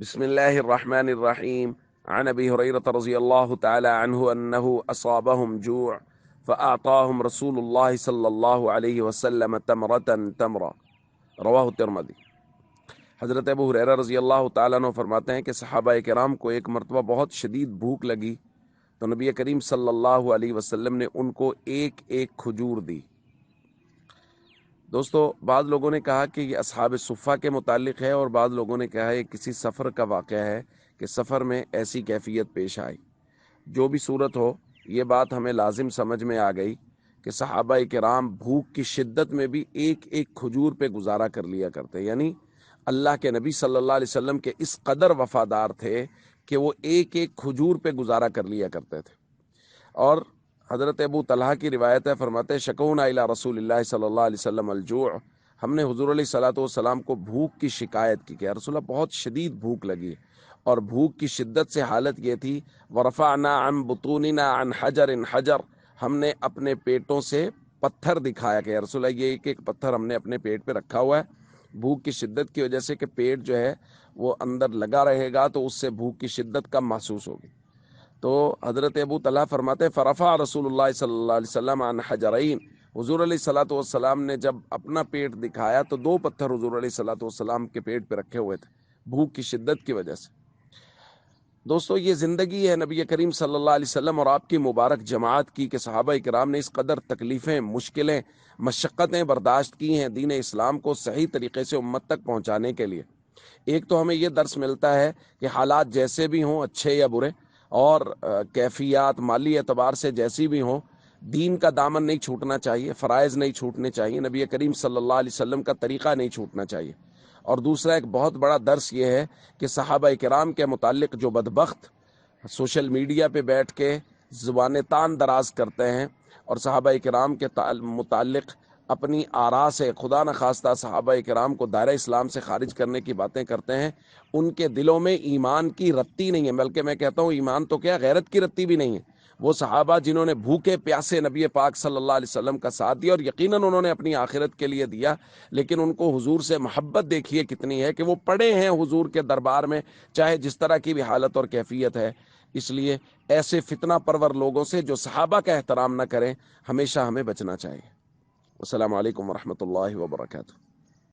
بسم الله الرحمن الرحيم. عن أبي هريرة رضي الله تعالى عنه أنه أصابهم جوع فأعطاهم رسول الله صلى الله عليه وسلم تمرة رواہ الترمذی۔ حضرت ابو ہریرہ رضی اللہ تعالیٰ عنہ فرماتے ہیں کہ صحابہ کرام کو ایک مرتبہ بہت شدید بھوک لگی تو نبی کریم صلی اللہ علیہ وسلم نے ان کو ایک ایک کھجور دی۔ دوستو، بعض لوگوں نے کہا کہ یہ اصحاب صفہ کے متعلق ہے اور بعض لوگوں نے کہا یہ کسی سفر کا واقعہ ہے کہ سفر میں ایسی کیفیت پیش آئی۔ جو بھی صورت ہو، یہ بات ہمیں لازم سمجھ میں آ گئی کہ صحابہ کرام بھوک کی شدت میں بھی ایک ایک کھجور پہ گزارا کر لیا کرتے، یعنی اللہ کے نبی صلی اللہ علیہ وسلم کے اس قدر وفادار تھے کہ وہ ایک ایک کھجور پہ گزارا کر لیا کرتے تھے۔ اور حضرت ابو طلحہ کی روایت ہے، فرماتے ہیں شکونا الی رسول اللہ صلی اللہ علیہ وسلم الجوع، ہم نے حضور علیہ الصلوۃ والسلام کو بھوک کی شکایت کی کہ یا رسول اللہ بہت شدید بھوک لگی، اور بھوک کی شدت سے حالت یہ تھی ورفعنا عن بطوننا عن حجر حجر، ہم نے اپنے پیٹوں سے پتھر دکھایا کہ یا رسول اللہ یہ ایک ایک پتھر ہم نے اپنے پیٹ پہ رکھا ہوا ہے، بھوک کی شدت کی وجہ سے کہ پیٹ جو ہے وہ اندر لگا رہے گا تو اس سے بھوک کی شدت کم محسوس ہوگی۔ تو حضرت ابو طلحہ فرماتے فرفع رسول اللہ صلی اللہ علیہ وسلم عن حجرین، حضور علیہ الصلوۃ والسلام نے جب اپنا پیٹ دکھایا تو دو پتھر حضور علیہ الصلوۃ والسلام کے پیٹ پہ رکھے ہوئے تھے بھوک کی شدت کی وجہ سے۔ دوستو، یہ زندگی ہے نبی کریم صلی اللہ علیہ وسلم اور آپ کی مبارک جماعت کی کہ صحابہ کرام نے اس قدر تکلیفیں، مشکلیں، مشقتیں برداشت کی ہیں دین اسلام کو صحیح طریقے سے امت تک پہنچانے کے لیے۔ ایک تو ہمیں یہ درس ملتا ہے کہ حالات جیسے بھی ہوں، اچھے یا برے، اور کیفیات مالی اعتبار سے جیسی بھی ہوں، دین کا دامن نہیں چھوٹنا چاہیے، فرائض نہیں چھوٹنے چاہیے، نبی کریم صلی اللہ علیہ وسلم کا طریقہ نہیں چھوٹنا چاہیے۔ اور دوسرا ایک بہت بڑا درس یہ ہے کہ صحابہ کرام کے متعلق جو بدبخت سوشل میڈیا پہ بیٹھ کے زبانیں تان دراز کرتے ہیں اور صحابہ کرام کے متعلق اپنی آراء سے خدا نخواستہ صحابہ کرام کو دائرہ اسلام سے خارج کرنے کی باتیں کرتے ہیں، ان کے دلوں میں ایمان کی رتی نہیں ہے، بلکہ میں کہتا ہوں ایمان تو کیا، غیرت کی رتی بھی نہیں ہے۔ وہ صحابہ جنہوں نے بھوکے پیاسے نبی پاک صلی اللہ علیہ وسلم کا ساتھ دیا، اور یقیناً انہوں نے اپنی آخرت کے لیے دیا، لیکن ان کو حضور سے محبت دیکھیے کتنی ہے کہ وہ پڑے ہیں حضور کے دربار میں، چاہے جس طرح کی بھی حالت اور کیفیت ہے۔ اس لیے ایسے فتنہ پرور لوگوں سے جو صحابہ کا احترام نہ کریں، ہمیشہ ہمیں بچنا چاہیے۔ السلام علیکم ورحمۃ اللہ وبرکاتہ۔